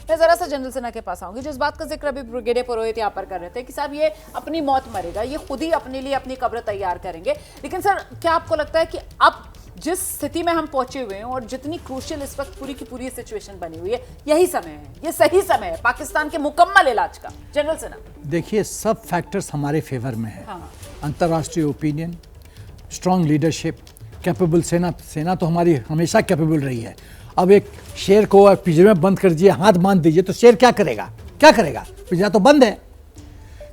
मैं जरा सा जनरल सिन्हा के पास आऊंगी। जिस बात का जिक्र अभी ब्रिगेडियर पुरोहित यहाँ पर कर रहे थे कि साहब ये अपनी मौत मरेगा, ये खुद ही अपने लिए अपनी कब्र तैयार करेंगे, लेकिन सर क्या आपको लगता है कि अब जिस स्थिति में हम पहुंचे हुए हैं और जितनी क्रूशियल इस वक्त पूरी की पूरी सिचुएशन बनी हुई है, यही समय है, ये सही समय है पाकिस्तान के मुकम्मल इलाज का? जनरल सिन्हा देखिए, सब फैक्टर्स हमारे फेवर में है। हाँ। अंतर्राष्ट्रीय ओपिनियन, स्ट्रांग लीडरशिप, कैपेबल सेना तो हमारी हमेशा कैपेबल रही है। अब एक शेर को पिंजरे में बंद कर दीजिए, हाथ बांध दीजिए, तो शेर क्या करेगा? क्या करेगा? पिंजरा तो बंद है।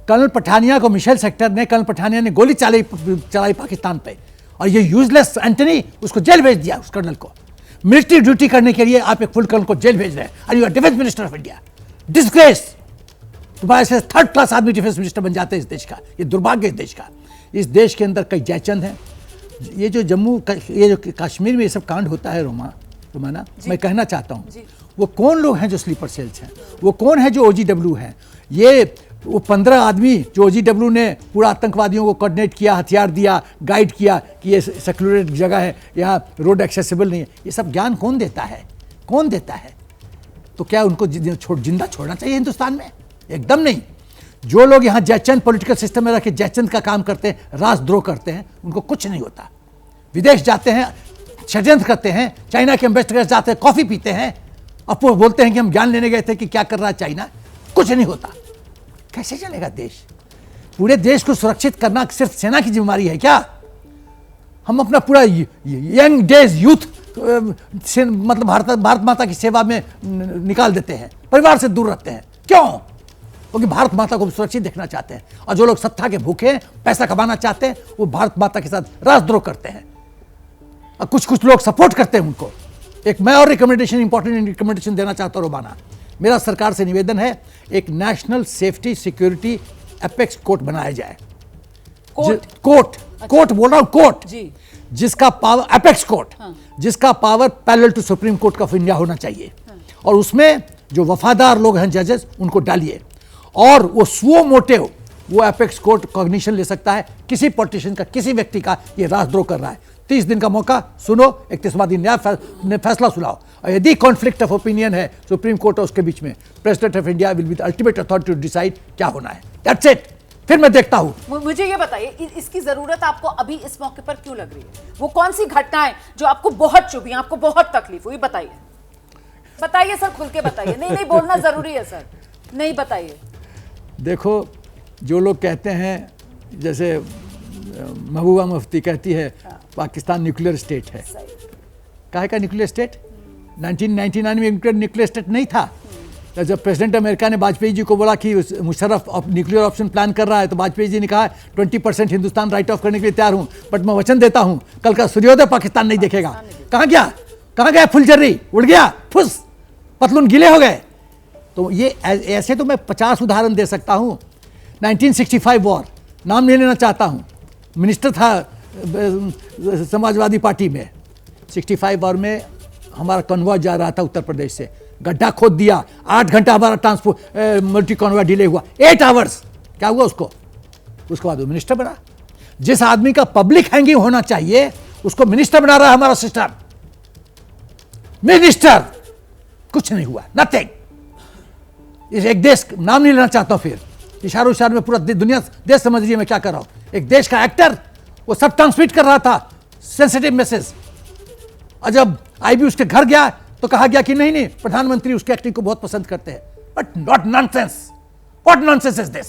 कर्नल पठानिया को मिशेल सेक्टर ने, कर्नल पठानिया ने गोली चलाई पाकिस्तान पे, और ये यूजलेस एंटनी उसको जेल भेज दिया। उस कर्नल को मिलिट्री ड्यूटी करने के लिए आप एक फुल कर्नल को जेल भेज रहे हैं, और you are defence minister of India. Disgrace! तुम्हारे से थर्ड क्लास आदमी डिफेंस मिनिस्टर बन जाते हैं इस देश का। ये दुर्भाग्य इस देश का। इस देश के अंदर कई जयचंद हैं। ये जो ये जो कश्मीर में ये सब कांड होता है रोमाना, मैं कहना चाहता हूँ, वो कौन लोग हैं जो स्लीपर सेल्स हैं? वो कौन है जो OGW हैं? वो 15 आदमी जो OGW ने पूरा आतंकवादियों को कोऑर्डिनेट किया, हथियार दिया, गाइड किया कि ये सेक्युलर जगह है, यहाँ रोड एक्सेसिबल नहीं है, ये सब ज्ञान कौन देता है? कौन देता है? तो क्या उनको जिंदा छोड़ना चाहिए हिंदुस्तान में? एकदम नहीं। जो लोग यहाँ जयचंद पॉलिटिकल सिस्टम में रख के जयचंद का काम करते हैं, राजद्रोह करते हैं, उनको कुछ नहीं होता। विदेश जाते हैं, षड्यंत्र करते हैं, चाइना के एम्बेसडर जाते हैं, कॉफी पीते हैं, अब वो बोलते हैं कि हम ज्ञान लेने गए थे कि क्या कर रहा है चाइना, कुछ नहीं होता। कैसे चलेगा देश? पूरे देश को सुरक्षित करना सिर्फ सेना की जिम्मेदारी है क्या? हम अपना पूरा यंग डेज यूथ मतलब भारत माता की सेवा में निकाल देते हैं, परिवार से दूर रखते हैं। क्यों? क्योंकि भारत माता को सुरक्षित देखना चाहते हैं। और जो लोग सत्ता के भूखे हैं, पैसा कमाना चाहते हैं, वो भारत माता के साथ राजद्रोह करते हैं, और कुछ लोग सपोर्ट करते हैं उनको। एक मैं और इंपॉर्टेंट रिकमेंडेशन देना चाहता हूँ रोमाना। मेरा सरकार से निवेदन है, एक national safety security apex court बनाया जाए। कोर्ट बोल रहा हूं, कोर्ट जिसका पावर, एपेक्स कोर्ट, जिसका power parallel to supreme court of India होना चाहिए। और उसमें जो वफादार लोग हैं जजेस, उनको डालिए, और वो सुओ मोटिव वो एपेक्स कोर्ट कॉग्निशन ले सकता है किसी पॉलिटिशियन का, किसी व्यक्ति का ये राजद्रोह कर रहा है। 30 दिन का मौका, सुनो, 31वां दिन नया फैसला सुनाओ, और यदि कॉन्फ्लिक्ट ऑफ ओपिनियन है सुप्रीम कोर्ट और उसके बीच में, president of India will be the ultimate authority to decide क्या होना है। That's it. फिर मैं देखता हूं। मुझे ये बताइए, इसकी जरूरत आपको अभी इस मौके पर क्यों लग रही है? वो कौन सी घटनाएं जो आपको बहुत चुभी, आपको बहुत तकलीफ हुई? बताइए, बताइए सर, खुल के बताइए। नहीं बोलना जरूरी है सर, नहीं बताइए। देखो, जो लोग कहते हैं, जैसे महबूबा मुफ्ती कहती है पाकिस्तान न्यूक्लियर स्टेट है। काहे का न्यूक्लियर स्टेट? 1999 में न्यूक्लियर स्टेट नहीं था। जब प्रेसिडेंट अमेरिका ने वाजपेयी जी को बोला कि मुशर्रफ न्यूक्लियर ऑप्शन प्लान कर रहा है, तो वाजपेयी जी ने कहा 20% हिंदुस्तान राइट ऑफ करने के लिए तैयार हूं, बट मैं वचन देता हूं कल का सूर्योदय पाकिस्तान नहीं देखेगा। कहां गया? कहां गया फुलझड़ी? उड़ गया, फुस, पतलून गीले हो गए। तो ये ऐसे तो मैं 50 उदाहरण दे सकता हूं। 1965 वॉर, नाम नहीं लेना चाहता हूं, मिनिस्टर था समाजवादी पार्टी में। 65 वॉर में हमारा कन्वॉय जा रहा था उत्तर प्रदेश से, गड्ढा खोद दिया, 8 घंटा हमारा ट्रांसपोर्ट मिलिट्री कन्वॉय डिले हुआ, 8 आवर्स। क्या हुआ उसको? उसके बाद वो मिनिस्टर बना। जिस आदमी का पब्लिक हैंगिंग होना चाहिए उसको मिनिस्टर बना रहा है हमारा सिस्टम। मिनिस्टर, कुछ नहीं हुआ, नथिंग। इस एक देश, नाम नहीं लेना चाहता हूं, फिर इशारों में पूरा दुनिया देश समझ रही है मैं क्या कर रहा हूं। एक देश का एक्टर, वो सब ट्रांसमिट कर रहा था सेंसिटिव मैसेज, और जब आईबी उसके घर गया तो कहा गया कि नहीं, प्रधानमंत्री उसकी एक्टिंग को बहुत पसंद करते हैं। But not nonsense. What nonsense is this?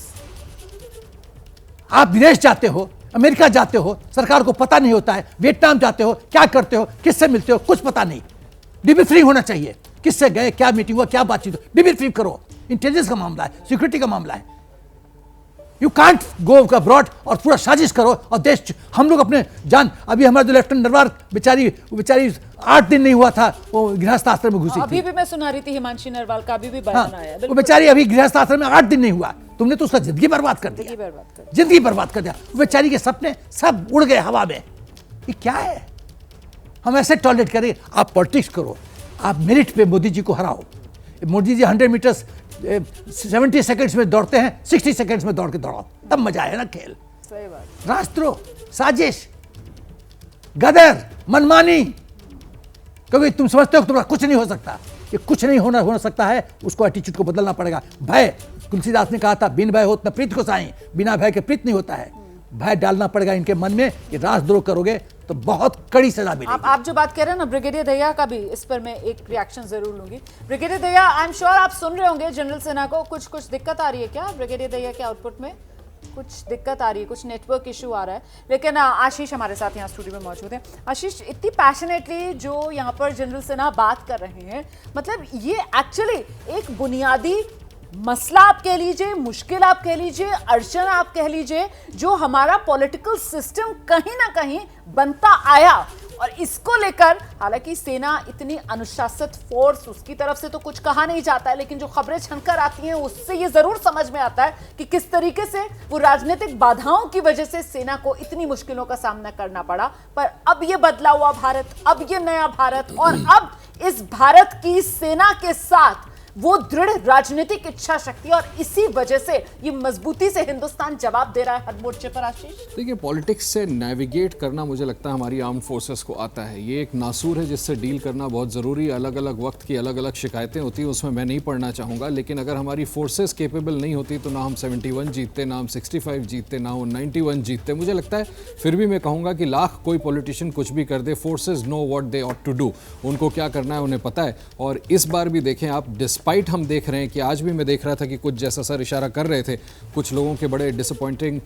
आप विदेश जाते हो, अमेरिका जाते हो, सरकार को पता नहीं होता है, वियतनाम जाते हो, क्या करते हो, किससे मिलते हो, कुछ पता नहीं। डिब्रीफिंग होना चाहिए, किससे गए, क्या मीटिंग हुआ, क्या बातचीत हुई, डिब्रीफिंग करो। इंटेलिजेंस का मामला है, सिक्योरिटी का मामला है। यू कांट गो अब्रॉड और पूरा साजिश करो और देश, हम लोग अपने जान, अभी हमारे जो लेफ्टिनेंट नरवार बेचारी 8 दिन नहीं हुआ था, वो गृहस्थ आश्रम में घुसी अभी भी मैं सुना रही थी, हिमांशी नरवाल का अभी भी बयान आया। वो बेचारी अभी गृहस्थ आश्रम में 8 दिन नहीं हुआ, तुमने तो उसका जिंदगी बर्बाद कर दिया, जिंदगी बर्बाद कर दिया। वो बेचारी के सपने सब उड़ गए हवा में। ये क्या है? हम ऐसे टॉलरेट करें? आप पॉलिटिक्स करो, आप मेरिट पे मोदी जी को हराओ। मोदी जी 100 मीटर्स 70 सेकंड्स में दौड़ते हैं, 60 सेकंड्स में दौड़ के दौड़ाओ, तब मजा है ना खेल। सही बात। राष्ट्रों, साजिश, गदर, मनमानी, क्योंकि तुम समझते हो कि तुम्हारा कुछ नहीं हो सकता। कि कुछ नहीं हो सकता है, उसको एटीट्यूड को बदलना पड़ेगा। भय, तुलसीदास ने कहा था, बिन भय होत न प्रीत को साई, बिना भय के प्रीत नहीं होता है। भय डालना पड़ेगा इनके मन में कि राजद्रोह करोगे तो बहुत कड़ी सजा मिलेगी। आप जो बात कह रहे हैं ना ब्रिगेडियर दहिया का भी, इस पर मैं एक रिएक्शन जरूर लूंगी। Brigadier Dahiya, I am sure आप सुन रहे होंगे जनरल सिन्हा को, कुछ दिक्कत आ रही है क्या ब्रिगेडियर दहिया के आउटपुट में? कुछ दिक्कत आ रही है, कुछ नेटवर्क इशू आ रहा है। लेकिन आशीष हमारे साथ यहाँ स्टूडियो में मौजूद है। आशीष, इतनी पैशनेटली जो यहाँ पर जनरल सिन्हा बात कर रहे हैं, मतलब ये एक्चुअली एक बुनियादी मसला आप कह लीजिए, मुश्किल आप कह लीजिए, अड़चन आप कह लीजिए, जो हमारा पॉलिटिकल सिस्टम कहीं ना कहीं बनता आया, और इसको लेकर हालांकि सेना इतनी अनुशासित फोर्स, उसकी तरफ से तो कुछ कहा नहीं जाता है, लेकिन जो खबरें छनकर आती हैं उससे ये जरूर समझ में आता है कि किस तरीके से वो राजनीतिक बाधाओं की वजह से सेना को इतनी मुश्किलों का सामना करना पड़ा। पर अब ये बदला हुआ भारत, अब ये नया भारत, और अब इस भारत की सेना के साथ वो दृढ़ राजनीतिक इच्छा शक्ति, और इसी वजह से ये मजबूती से हिंदुस्तान जवाब दे रहा है हर मोर्चे पर। आशीष, देखिए, पॉलिटिक्स से नेविगेट करना मुझे लगता है हमारी आर्म्ड फोर्सेस को आता है। ये एक नासूर है जिससे डील करना बहुत ज़रूरी है। अलग अलग वक्त की अलग अलग शिकायतें होती हैं, उसमें मैं नहीं पढ़ना चाहूँगा, लेकिन अगर हमारी फोर्सेस केपेबल नहीं होती तो ना हम 71 जीतते, ना हम 65 जीतते, ना वो 91 जीतते। मुझे लगता है फिर भी मैं कहूँगा कि लाख कोई पॉलिटिशियन कुछ भी कर दे, forces know what they ought to do, उनको क्या करना है उन्हें पता है। और इस बार भी देखें आप, डिस्पाइट हम देख रहे हैं कि आज भी मैं देख रहा था कि कुछ, जैसा सर इशारा कर रहे थे, कुछ लोगों के बड़े डिसअपॉइंटिंग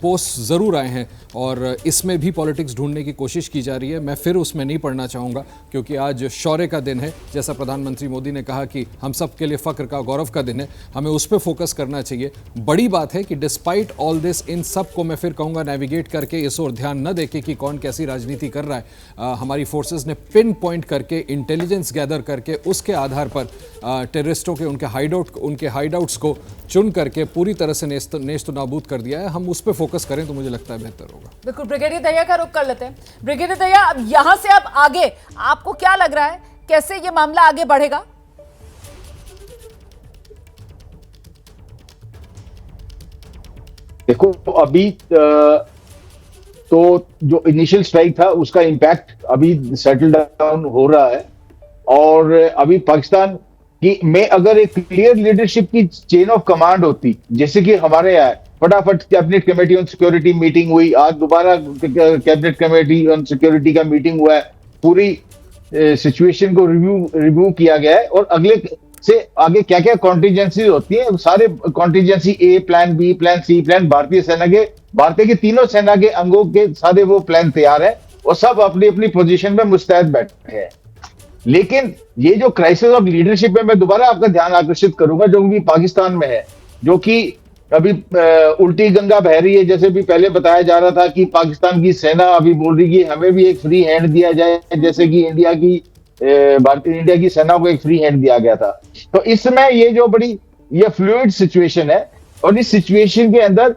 पोस्ट ज़रूर आए हैं, और इसमें भी पॉलिटिक्स ढूंढने की कोशिश की जा रही है। मैं फिर उसमें नहीं पढ़ना चाहूँगा, क्योंकि आज शौर्य का दिन है। जैसा प्रधानमंत्री मोदी ने कहा कि हम सब के लिए फ़ख्र का, गौरव का दिन है, हमें उस पर फोकस करना चाहिए। बड़ी बात है कि डिस्पाइट ऑल दिस, इन सब को मैं फिर कहूँगा नेविगेट करके इस ओर ध्यान न देके कि कौन कैसी राजनीति कर रहा है, हमारी फोर्सेज ने पिन पॉइंट करके, इंटेलिजेंस गैदर करके, उसके आधार पर टेररिस्टों के उनके हाइडआउट्स को चुन करके पूरी तरह से नेस्त नाबूद कर दिया है। हम उस पर फोकस करें तो मुझे लगता है बेहतर होगा। बिल्कुल, ब्रिगेडियर दहिया का रुख कर लेते हैं। ब्रिगेडियर दहिया, अब यहां से अब आगे आपको क्या लग रहा है, कैसे ये मामला आगे बढ़ेगा? देखो, अभी तो जो इनिशियल स्ट्राइक था उसका इम्पैक्ट अभी सेटल डाउन हो रहा है, और अभी पाकिस्तान कि मैं अगर एक क्लियर लीडरशिप की चेन ऑफ कमांड होती, जैसे कि हमारे यहाँ फटाफट cabinet committee on security meeting हुई, आज दोबारा कैबिनेट कमेटी ऑन सिक्योरिटी का मीटिंग हुआ है, पूरी सिचुएशन को रिव्यू किया गया है, और अगले से आगे क्या क्या कॉन्टीजेंसी होती है, सारे contingency A, plan B, plan C, plan भारतीय के तीनों सेना के अंगों के सारे वो प्लान तैयार है, और सब अपनी अपनी पोजीशन में मुस्तैद बैठे हैं। लेकिन ये जो क्राइसिस ऑफ लीडरशिप है, मैं दोबारा आपका ध्यान आकर्षित करूंगा, जो भी पाकिस्तान में है, जो कि अभी उल्टी गंगा बह रही है। जैसे भी पहले बताया जा रहा था कि पाकिस्तान की सेना अभी बोल रही है कि हमें भी एक फ्री हैंड दिया जाए, जैसे कि इंडिया की सेना को एक फ्री हैंड दिया गया था। तो इस समय ये फ्लूइड सिचुएशन है, और इस सिचुएशन के अंदर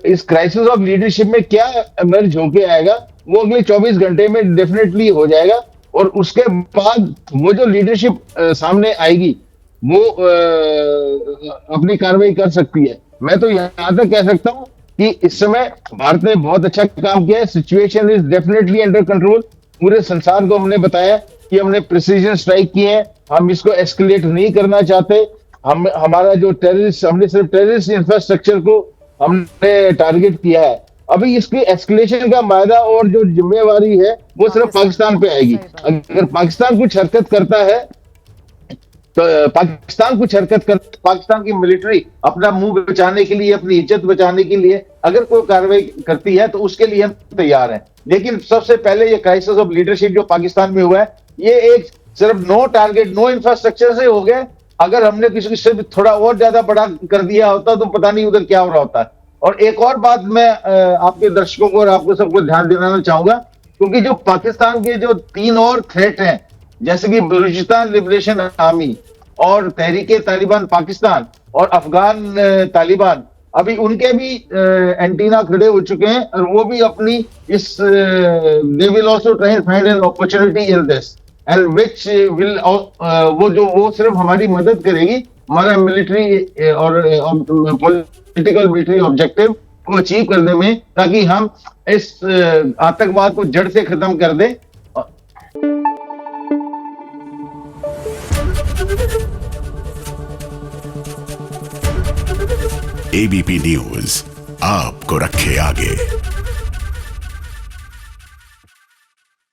इस क्राइसिस ऑफ लीडरशिप में क्या इमर्ज होके आएगा, वो अगले 24 घंटे में डेफिनेटली हो जाएगा, और उसके बाद वो जो लीडरशिप सामने आएगी वो अपनी कार्रवाई कर सकती है। मैं तो यहां तक कह सकता हूं कि इस समय भारत ने बहुत अच्छा काम किया है। Situation is definitely under control. पूरे संसार को हमने बताया कि हमने प्रिसीजन स्ट्राइक किए हैं, हम इसको एस्केलेट नहीं करना चाहते। हमने सिर्फ टेररिस्ट इंफ्रास्ट्रक्चर को हमने टारगेट किया है। अभी इसकी एस्केलेशन का मायदा और जो जिम्मेवारी है वो सिर्फ पाकिस्तान पे आएगी। अगर पाकिस्तान कुछ हरकत करता है तो पाकिस्तान की मिलिट्री अपना मुंह बचाने के लिए, अपनी इज्जत बचाने के लिए अगर कोई कार्रवाई करती है तो उसके लिए हम तैयार हैं। लेकिन सबसे पहले ये क्राइसिस ऑफ लीडरशिप जो पाकिस्तान में हुआ है, ये एक सिर्फ नो टारगेट, नो इंफ्रास्ट्रक्चर से हो गया। अगर हमने किसी से थोड़ा और ज्यादा बड़ा कर दिया होता तो पता नहीं उधर क्या हो रहा होता। और एक और बात मैं आपके दर्शकों को और आपको सबको ध्यान दिलाना चाहूंगा, क्योंकि जो पाकिस्तान के जो 3 और थ्रेट हैं, जैसे कि बलूचिस्तान लिबरेशन आर्मी और तहरीके तालिबान पाकिस्तान और अफगान तालिबान, अभी उनके भी एंटीना खड़े हो चुके हैं, और वो भी अपनी इस they will also try to find an opportunity in this and which will वो सिर्फ हमारी मदद करेगी, हमारा मिलिट्री और पॉलिटिकल मिलिट्री ऑब्जेक्टिव को अचीव करने में, ताकि हम इस आतंकवाद को जड़ से खत्म कर दें। एबीपी न्यूज आपको रखे आगे।